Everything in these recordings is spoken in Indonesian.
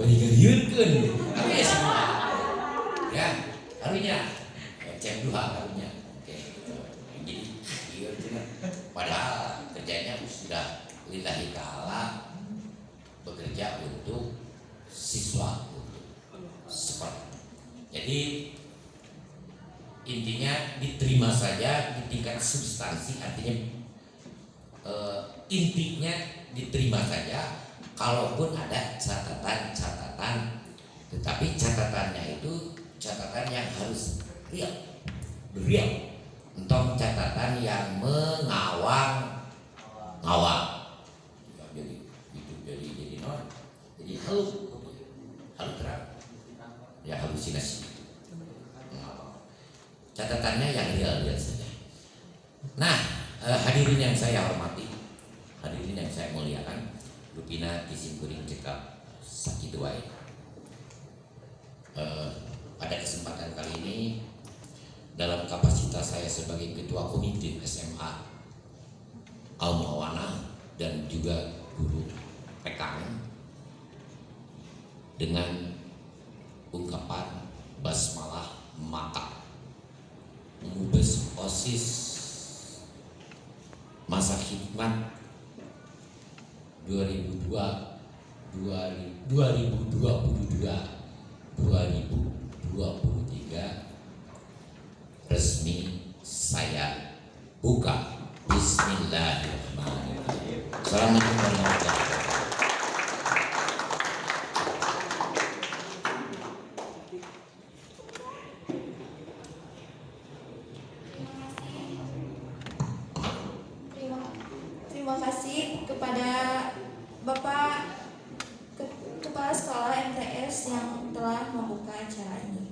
bari-barieukeun tapi semua ya harunya cek duha harunya oke jadi ieu padahal kerjanya sudah lillahi ta'ala bekerja untuk siswa untuk sekolah. Jadi intinya diterima saja di tingkat substansi, artinya intinya diterima saja, kalaupun ada catatan-catatan, tetapi catatannya itu catatan yang harus real, entong catatan yang ngawang jadi non, jadi halu terang, ya halusinasi. Catatannya yang real saja. Nah, hadirin yang saya hormati, hadirin yang saya muliakan, rupina kisingkuring cekap sakit wae. Pada kesempatan kali ini dalam kapasitas saya sebagai ketua komite SMA Al-Muawana dan juga guru PKN dengan ungkapan basmalah maka mengubah OSIS masa khidmat 2022-2023 resmi saya buka. Bismillahirrahmanirrahim. Assalamualaikum warahmatullahi wabarakatuh. Terima kasih kepada Bapak Kepala Sekolah MTS yang telah membuka acara ini.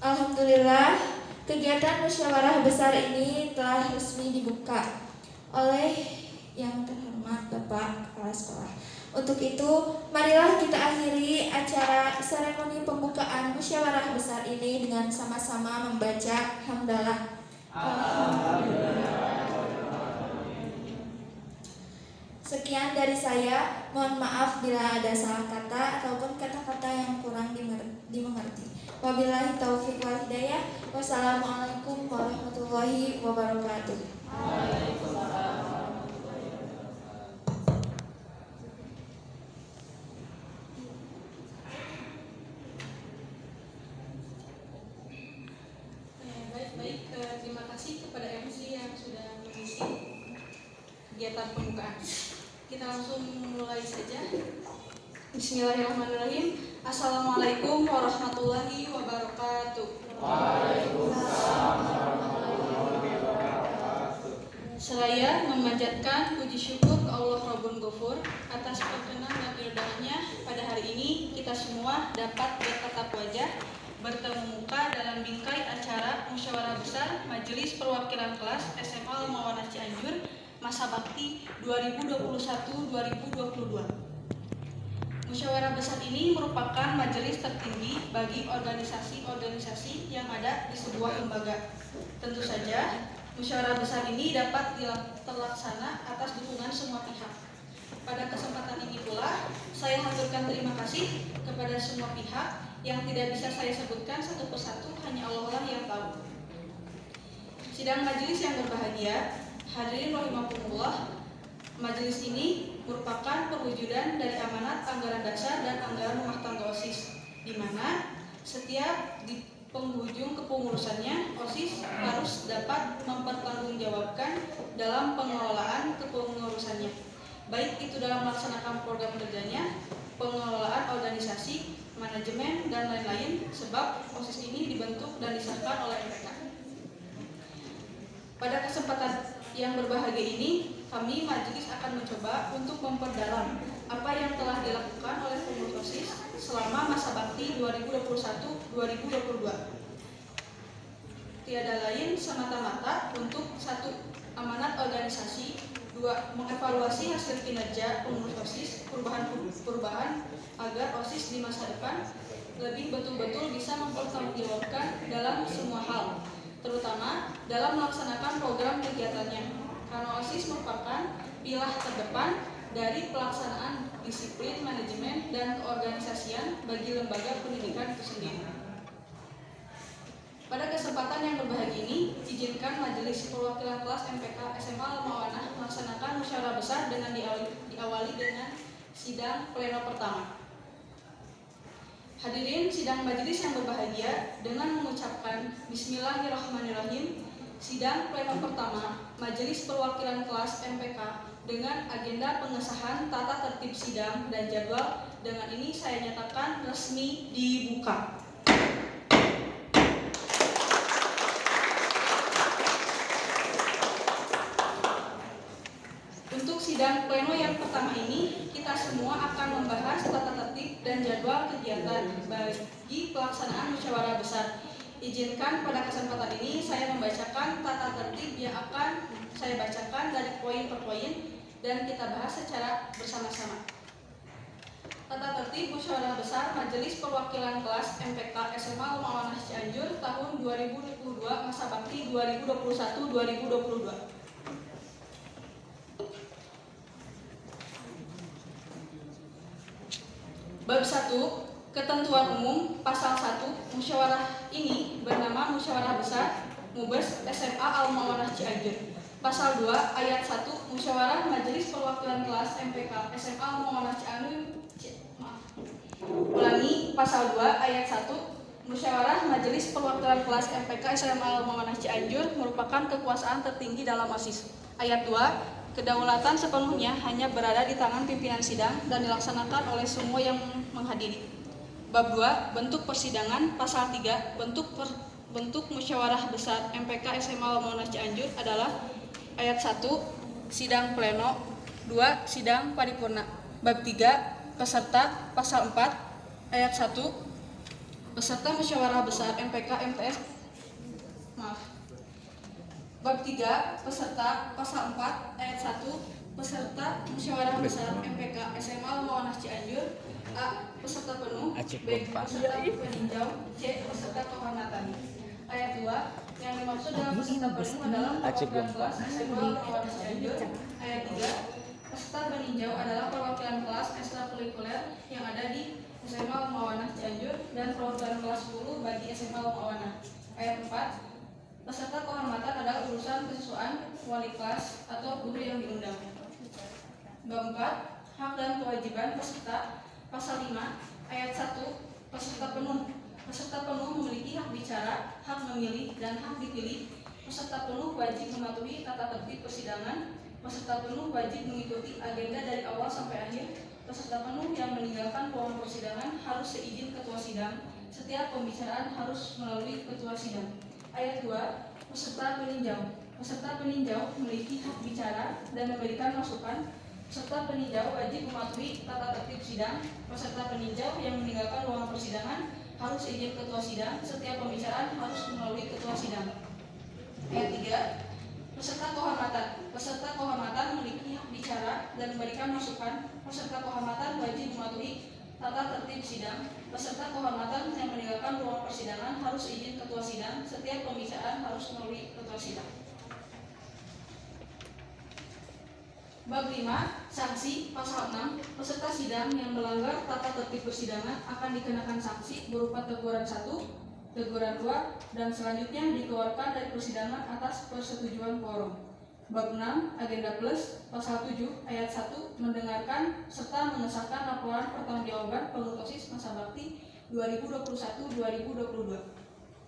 Alhamdulillah, kegiatan musyawarah besar ini telah resmi dibuka oleh yang terhormat Bapak Kepala Sekolah. Untuk itu, marilah kita akhiri acara seremoni pembukaan musyawarah besar ini dengan sama-sama membaca hamdalah. Sekian dari saya, mohon maaf bila ada salah kata ataupun kata-kata yang kurang dimengerti. Wabillahi taufiq wal hidayah. Wassalamualaikum warahmatullahi wabarakatuh. Baik, terima kasih kepada MC yang sudah mengisi kegiatan pembukaan. Kita langsung mulai saja. Bismillahirrahmanirrahim. Assalamualaikum warahmatullahi wabarakatuh. Waalaikumsalam warahmatullahi wabarakatuh. Saya memanjatkan puji syukur ke Allah Rabbun Ghafur atas perkenan dan iradahnya pada hari ini kita semua dapat bertatap wajah, bertemu muka dalam bingkai acara musyawarah besar Majelis Perwakilan Kelas SMA Al-Muawana Cianjur masa bakti 2021-2022. Musyawarah besar ini merupakan majelis tertinggi bagi organisasi-organisasi yang ada di sebuah lembaga. Tentu saja, musyawarah besar ini dapat terlaksana atas dukungan semua pihak. Pada kesempatan ini pula, saya haturkan terima kasih kepada semua pihak yang tidak bisa saya sebutkan satu persatu, hanya Allah lah yang tahu. Sidang majelis yang berbahagia, hadirin rahimakumullah, majelis ini merupakan perwujudan dari amanat anggaran dasar dan anggaran rumah tangga OSIS, di mana setiap di penghujung kepengurusannya OSIS harus dapat mempertanggungjawabkan dalam pengelolaan kepengurusannya, baik itu dalam melaksanakan program kerjanya, pengelolaan organisasi, manajemen, dan lain-lain, sebab OSIS ini dibentuk dan disahkan oleh MPK. Pada kesempatan yang berbahagia ini, kami majelis akan mencoba untuk memperdalam apa yang telah dilakukan oleh pengurus OSIS selama masa bakti 2021-2022. Tiada lain semata-mata untuk satu, amanat organisasi, dua, mengevaluasi hasil kinerja pengurus OSIS, perubahan agar OSIS di masa depan lebih betul-betul bisa mempertanggungjawabkan dalam semua hal, terutama dalam melaksanakan program kegiatannya, karena OSIS merupakan pilar terdepan dari pelaksanaan disiplin manajemen dan dan keorganisasian bagi lembaga pendidikan itu sendiri. Pada kesempatan yang berbahagia ini, izinkan Majelis Perwakilan Kelas MPK SMA Al-Mawanah melaksanakan musyawarah besar dengan diawali dengan sidang pleno pertama. Hadirin sidang majelis yang berbahagia, dengan mengucapkan Bismillahirrahmanirrahim, sidang pleno pertama Majelis Perwakilan Kelas MPK dengan agenda pengesahan tata tertib sidang dan jadwal dengan ini saya nyatakan resmi dibuka. Untuk sidang pleno yang pertama ini, kita semua akan membahas tata tertib dan jadwal kegiatan bagi pelaksanaan musyawarah besar. Izinkan pada kesempatan ini saya membacakan tata tertib yang akan saya bacakan dari poin per poin dan kita bahas secara bersama-sama. Tata tertib musyawarah besar Majelis Perwakilan Kelas MPK SMA Al-Mawanah Cianjur tahun 2022 masa bakti 2021-2022. Bab 1, Ketentuan Umum, Pasal 1, musyawarah ini bernama Musyawarah Besar Mubes SMA Al-Mawanah Cianjur. Pasal 2, Ayat 1, Musyawarah Majelis Perwakilan Kelas MPK SMA Al-Mawanah Cianjur. Ulangi, Pasal 2, Ayat 1, Musyawarah Majelis Perwakilan Kelas MPK SMA Al-Mawanah Cianjur merupakan kekuasaan tertinggi dalam OSIS. Ayat 2, kedaulatan sepenuhnya hanya berada di tangan pimpinan sidang dan dilaksanakan oleh semua yang menghadiri. Bab 2, bentuk persidangan. Pasal 3, bentuk musyawarah besar MPK SMA Al-Mawanah Cianjur adalah ayat 1, sidang pleno, 2, sidang paripurna. Bab 3, peserta. Pasal 4, ayat 1, peserta musyawarah besar MPK MTS. Bab 3, peserta. Pasal 4, ayat 1, peserta musyawarah besar MPK SMA Al-Mawanah Cianjur. A. Peserta penuh. B. Peserta peninjau. C. Peserta kehormatan. Ayat 2, yang dimaksud dalam peserta penuh adalah perwakilan kelas SMA Al-Mawanah Cianjur. Ayat 3, peserta peninjau adalah perwakilan kelas ekstrakurikuler yang ada di SMA Al-Mawanah Cianjur dan perwakilan kelas 10 bagi SMA Al-Mawanah. Ayat 4, peserta kehormatan adalah urusan kesiswaan wali kelas atau guru yang diundang. Bab 4, hak dan kewajiban peserta. Pasal 5, ayat 1, peserta penuh. Peserta penuh memiliki hak bicara, hak memilih, dan hak dipilih. Peserta penuh wajib mematuhi tata tertib persidangan. Peserta penuh wajib mengikuti agenda dari awal sampai akhir. Peserta penuh yang meninggalkan ruang persidangan harus seizin ketua sidang. Setiap pembicaraan harus melalui ketua sidang. Ayat 2, peserta peninjau. Peserta peninjau memiliki hak bicara dan memberikan masukan. Peserta peninjau wajib mematuhi tata tertib sidang. Peserta peninjau yang meninggalkan ruang persidangan harus izin ketua sidang. Setiap pembicaraan harus melalui ketua sidang. Ayat 3, peserta kehormatan. Peserta kehormatan memiliki hak bicara dan memberikan masukan. Peserta kehormatan wajib mematuhi tata tertib sidang. Peserta kehormatan yang meninggalkan ruang persidangan harus izin ketua sidang. Setiap pembicaraan harus melalui ketua sidang. Bab 5, sanksi. Pasal 6, peserta sidang yang melanggar tata tertib persidangan akan dikenakan sanksi berupa teguran 1, teguran 2, dan selanjutnya dikeluarkan dari persidangan atas persetujuan quorum. Bab 6, agenda plus. Pasal 7, ayat 1, mendengarkan serta mengesahkan laporan pertanggungjawaban pengurus OSIS masa bakti 2021-2022.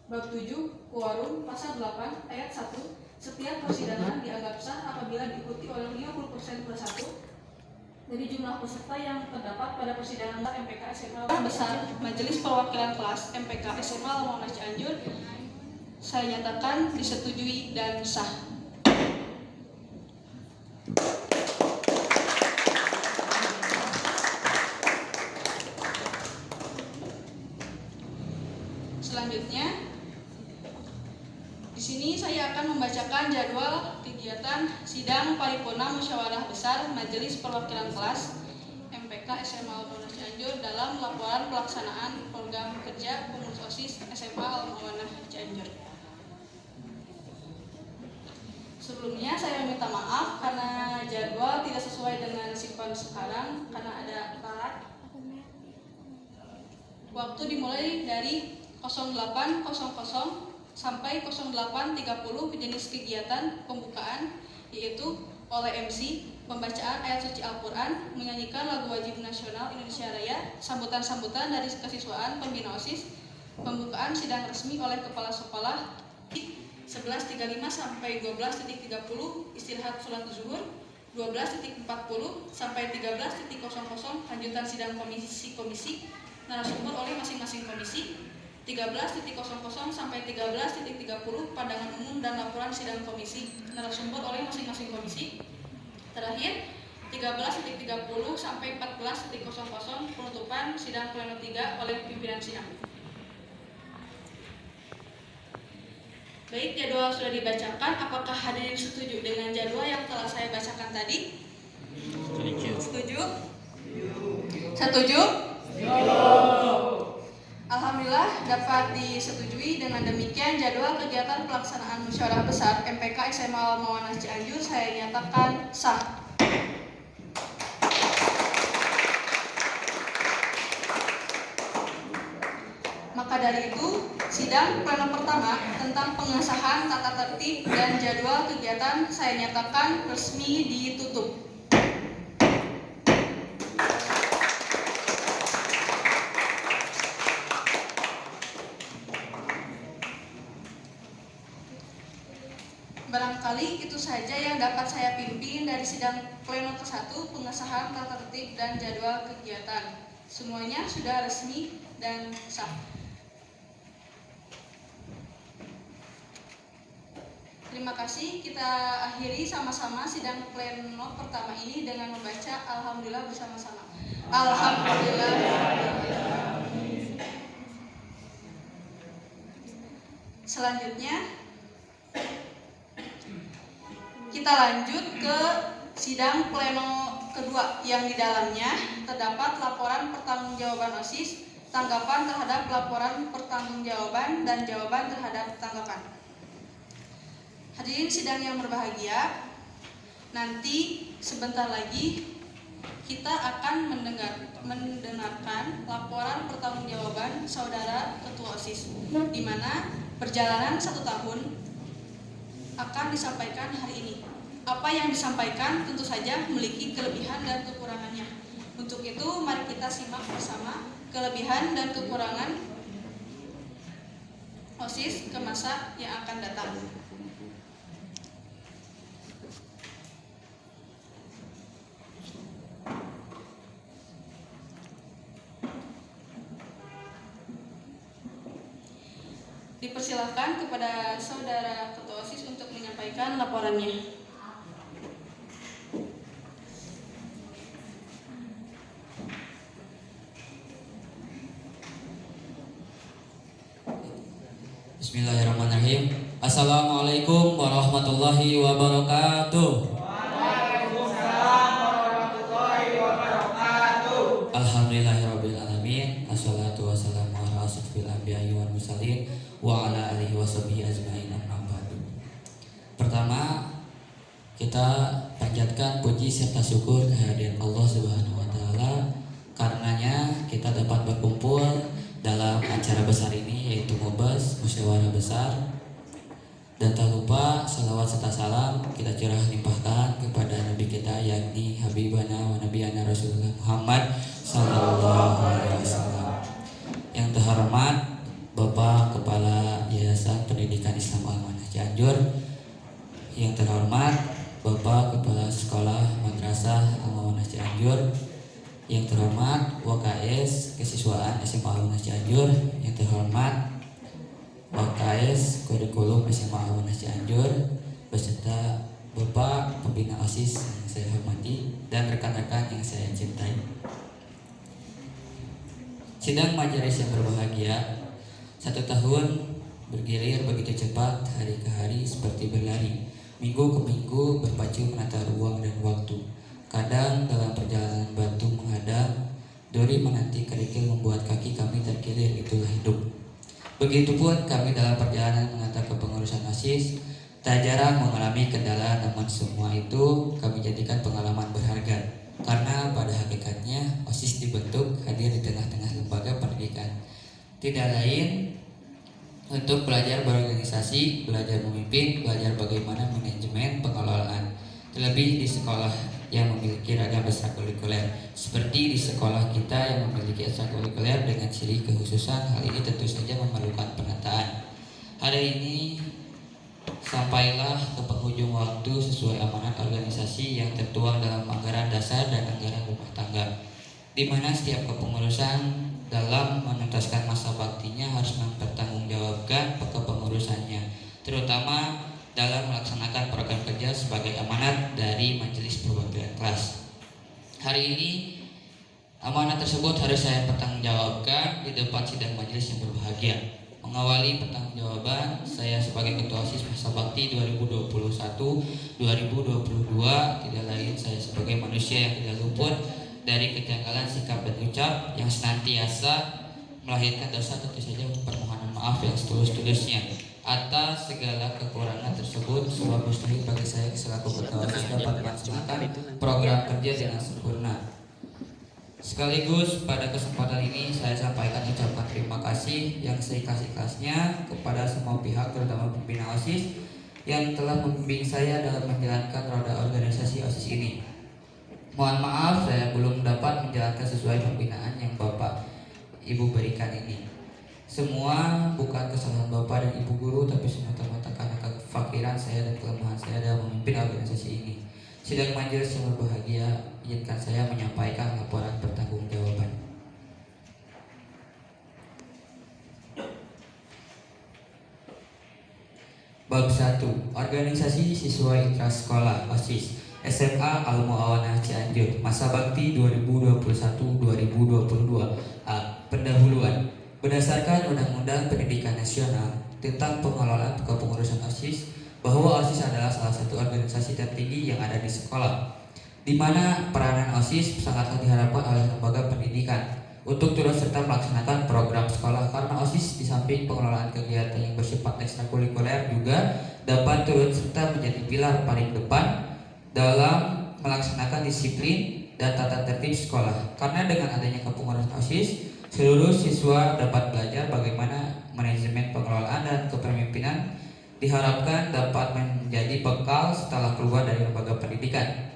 Bab 7, quorum. Pasal 8, ayat 1, setiap persidangan dianggap sah apabila diikuti oleh 50% plus 1 dari jumlah peserta yang terdapat pada persidangan MPK SMA Besar Majelis Perwakilan Kelas MPK SMA Al-Mawanah Cianjur. Saya nyatakan disetujui dan sah. Selanjutnya, di sini saya akan membacakan jadwal kegiatan sidang paripurna musyawarah besar Majelis Perwakilan Kelas MPK SMA Al-Mawanah Cianjur dalam laporan pelaksanaan program kerja pengurus OSIS SMA Al-Mawanah Cianjur. Sebelumnya saya minta maaf karena jadwal tidak sesuai dengan sikon sekarang karena ada telat. Waktu dimulai dari 08.00 sampai 08.30 jenis kegiatan pembukaan, yaitu oleh MC, pembacaan ayat suci Al-Quran, menyanyikan lagu wajib nasional Indonesia Raya, sambutan-sambutan dari kesiswaan pembina OSIS, pembukaan sidang resmi oleh kepala sekolah 11.35 sampai 12.30, istirahat sholat zuhur 12.40 sampai 13.00, lanjutan sidang komisi-komisi, narasumber oleh masing-masing komisi 13.00 sampai 13.30, pandangan umum dan laporan sidang komisi, narasumber oleh masing-masing komisi. Terakhir 13.30 sampai 14.00, penutupan sidang pleno 3 oleh pimpinan sidang. Baik, jadwal sudah dibacakan. Apakah hadirin setuju dengan jadwal yang telah saya bacakan tadi? Setuju? Setuju? Alhamdulillah dapat disetujui. Dengan demikian jadwal kegiatan pelaksanaan musyawarah besar MPK SMA Al-Mawanah Cianjur saya nyatakan sah. Maka dari itu, sidang pleno pertama tentang pengesahan tata tertib dan jadwal kegiatan saya nyatakan resmi ditutup. Barangkali itu saja yang dapat saya pimpin dari sidang pleno ke-1 pengesahan tata tertib dan jadwal kegiatan. Semuanya sudah resmi dan sah. Terima kasih. Kita akhiri sama-sama sidang pleno pertama ini dengan membaca Alhamdulillah bersama-sama. Alhamdulillah. Selanjutnya kita lanjut ke sidang pleno kedua yang di dalamnya terdapat laporan pertanggungjawaban OSIS, tanggapan terhadap laporan pertanggungjawaban dan jawaban terhadap tanggapan. Hadirin sidang yang berbahagia, nanti sebentar lagi kita akan mendengarkan laporan pertanggungjawaban saudara ketua OSIS, di mana perjalanan 1 tahun akan disampaikan hari ini. Apa yang disampaikan tentu saja memiliki kelebihan dan kekurangannya. Untuk itu mari kita simak bersama kelebihan dan kekurangan OSIS ke masa yang akan datang. Dipersilahkan kepada saudara ketua OSIS untuk menyampaikan laporannya. Bismillahirrahmanirrahim. Assalamualaikum warahmatullahi wabarakatuh. Alhamdulillahirabbil alamin. Assalatu wassalamu ala asyrofil anbiya'i wal mursalin wa ala alihi washabihi ajmain. Amma ba'du. Pertama, kita panjatkan puji serta syukur kehadiran Allah Subhanahu wa taala, karenanya kita dapat berkumpul dalam acara besar ini, yaitu MUBAS, musyawarah besar. Dan tak lupa salawat serta salam kita curah limpahkan kepada Nabi kita, yakni Habibana wa Nabiyana Rasulullah Muhammad Sallallahu Alaihi Wasallam. Yang terhormat Bapak Kepala Yayasan Pendidikan Islam Al-Mawanah Cianjur, yang terhormat Bapak Kepala Sekolah Madrasah Al-Mawanah Cianjur, yang terhormat WKS Kesiswaan SMA Al-Mawanah Cianjur, yang terhormat WKS Kurikulum SMA Al-Mawanah Cianjur, beserta Bapak Pembina OSIS yang saya hormati dan rekan-rekan yang saya cintai. Sidang majelis yang berbahagia, 1 tahun bergilir begitu cepat, hari ke hari seperti berlari, minggu ke minggu berpacu menata ruang dan waktu. Kadang dalam perjalanan batu menghadang, duri menanti kerikil membuat kaki kami terkilir, itulah hidup. Begitupun kami dalam perjalanan mengantar kepengurusan OSIS, tak jarang mengalami kendala, namun semua itu kami jadikan pengalaman berharga. Karena pada hakikatnya OSIS dibentuk hadir di tengah-tengah lembaga pendidikan tidak lain untuk belajar berorganisasi, belajar memimpin, belajar bagaimana manajemen pengelolaan. Terlebih di sekolah yang memiliki ragam ekstrakurikuler, seperti di sekolah kita yang memiliki ekstrakurikuler dengan ciri kekhususan, hal ini tentu saja memerlukan penataan. Hari ini sampailah ke penghujung waktu sesuai amanat organisasi yang tertuang dalam anggaran dasar dan anggaran rumah tangga, di mana setiap kepengurusan dalam menuntaskan masa baktinya harus mempertanggungjawabkan kepengurusannya, terutama dalam melaksanakan program kerja sebagai amanat dari Majelis Perwakilan Kelas. Hari ini amanat tersebut harus saya pertanggungjawabkan di depan sidang majelis yang berbahagia. Mengawali pertanggungjawaban saya sebagai Ketua OSIS Masa Bakti 2021-2022, tidak lain saya sebagai manusia yang tidak luput dari kejanggalan sikap dan ucap yang senantiasa melahirkan dosa, tentu saja permohonan maaf yang setulus-tulusnya atas segala kekurangan tersebut. Sebab mustahil bagi saya selaku Ketua OSIS dapat melaksanakan program kerja dengan sempurna. Sekaligus pada kesempatan ini saya sampaikan ucapan terima kasih yang seikhlas-ikhlasnya kepada semua pihak, terutama pimpinan OSIS yang telah membimbing saya dalam menjalankan roda organisasi OSIS ini. Mohon maaf saya belum dapat menjalankan sesuai pembinaan yang Bapak Ibu berikan ini. Semua bukan kesalahan Bapak dan Ibu guru, tapi semata-mata karena kefakiran saya dan kelemahan saya dalam memimpin organisasi ini. Sidang majelis yang berbahagia, izinkan saya menyampaikan laporan pertanggungjawaban. Bab 1. Organisasi Siswa Intrasekolah OSIS SMA Al-Mu'awanah Cianjur, Masa Bakti 2021-2022. A. Pendahuluan. Berdasarkan Undang-Undang Pendidikan Nasional tentang pengelolaan kepengurusan OSIS, bahwa OSIS adalah salah satu organisasi tertinggi yang ada di sekolah, di mana peranan OSIS sangatlah diharapkan oleh lembaga pendidikan untuk turut serta melaksanakan program sekolah, karena OSIS di samping pengelolaan kegiatan yang bersifat ekstrakurikuler juga dapat turut serta menjadi pilar paling depan dalam melaksanakan disiplin dan tata tertib sekolah. Karena dengan adanya kepengurusan OSIS, seluruh siswa dapat belajar bagaimana manajemen pengelolaan dan kepemimpinan diharapkan dapat menjadi bekal setelah keluar dari lembaga pendidikan.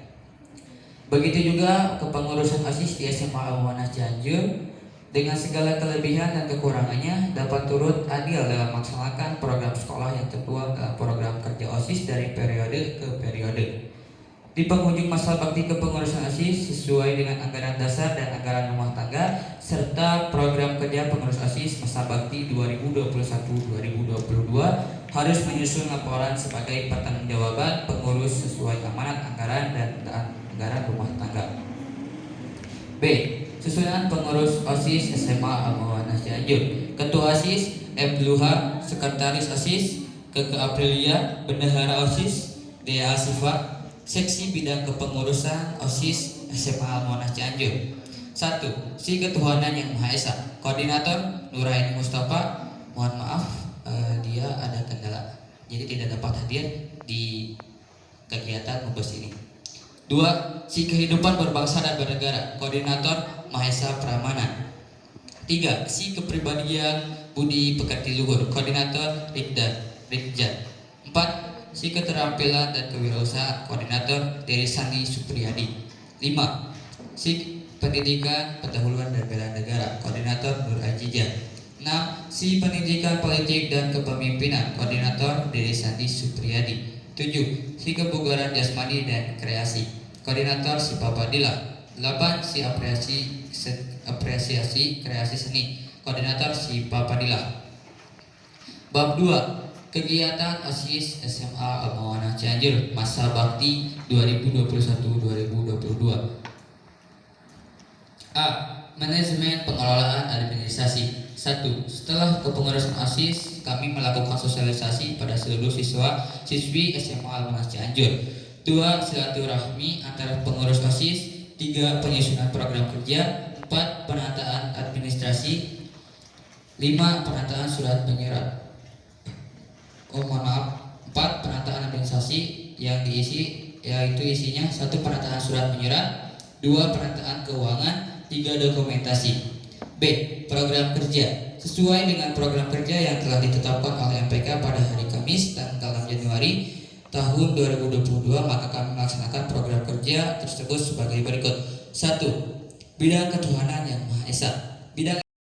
Begitu juga kepengurusan OSIS di SMA Al-Mu'awanah Cianjur dengan segala kelebihan dan kekurangannya dapat turut adil dalam melaksanakan program sekolah yang tertuang dalam program kerja OSIS dari periode ke periode. Di penghujung masa bakti kepengurusan OSIS sesuai dengan anggaran dasar dan anggaran rumah tangga serta program kerja pengurus OSIS masa bakti 2021-2022 harus menyusun laporan sebagai pertanggungjawaban pengurus sesuai amanat anggaran dan anggaran rumah tangga. B. Susunan pengurus OSIS SMA Al-Mu'awanah Cianjur. Ketua OSIS M. Luha, Sekretaris OSIS Keke Aprilia, Bendahara OSIS Dea Asifa. Seksi Bidang Kepengurusan OSIS SMA Al-Mu'awanah Cianjur. 1. Si Ketuhanan Yang Maha Esa. Koordinator Nuraini Mustafa. Mohon maaf, dia ada kendala, jadi tidak dapat hadir di kegiatan mubes ini. 2. Si Kehidupan Berbangsa dan Bernegara. Koordinator Mahesa Pramana. 3. Si Kepribadian Budi Pekerti Luhur. Koordinator Rikjan. 4. Si Keterampilan dan Kewirausahaan. Koordinator Dery Sandi Supriyadi. 5. Si Pendidikan, Pendahuluan dan Bela Negara. Koordinator Nur Ajija. 6. Si Pendidikan Politik dan Kepemimpinan. Koordinator Dery Sandi Supriyadi. 7. Si Kebugaran Jasmani dan Kreasi. Koordinator Sipa Padilla. 8. Si Apresiasi Kreasi Seni. Koordinator Sipa Padilla. Bab 2. Kegiatan OSIS SMA Al-Mu'awanah Cianjur Masa Bakti 2021-2022. A. Manajemen pengelolaan administrasi. 1. Setelah kepengurusan OSIS, kami melakukan sosialisasi pada seluruh siswa-siswi SMA Al-Mu'awanah Cianjur. 2. Silaturahmi antara pengurus OSIS. 3. Penyusunan program kerja. 4. Penataan administrasi. 5. Penataan surat penyurat. 4. Penataan administrasi yang diisi yaitu isinya 1. Penataan surat menyurat, 2. Penataan keuangan, 3. Dokumentasi. B. Program kerja. Sesuai dengan program kerja yang telah ditetapkan oleh MPK pada hari Kamis tanggal 6 Januari tahun 2022, maka kami melaksanakan program kerja tersebut sebagai berikut. 1. Bidang Ketuhanan Yang Maha Esa. Bidang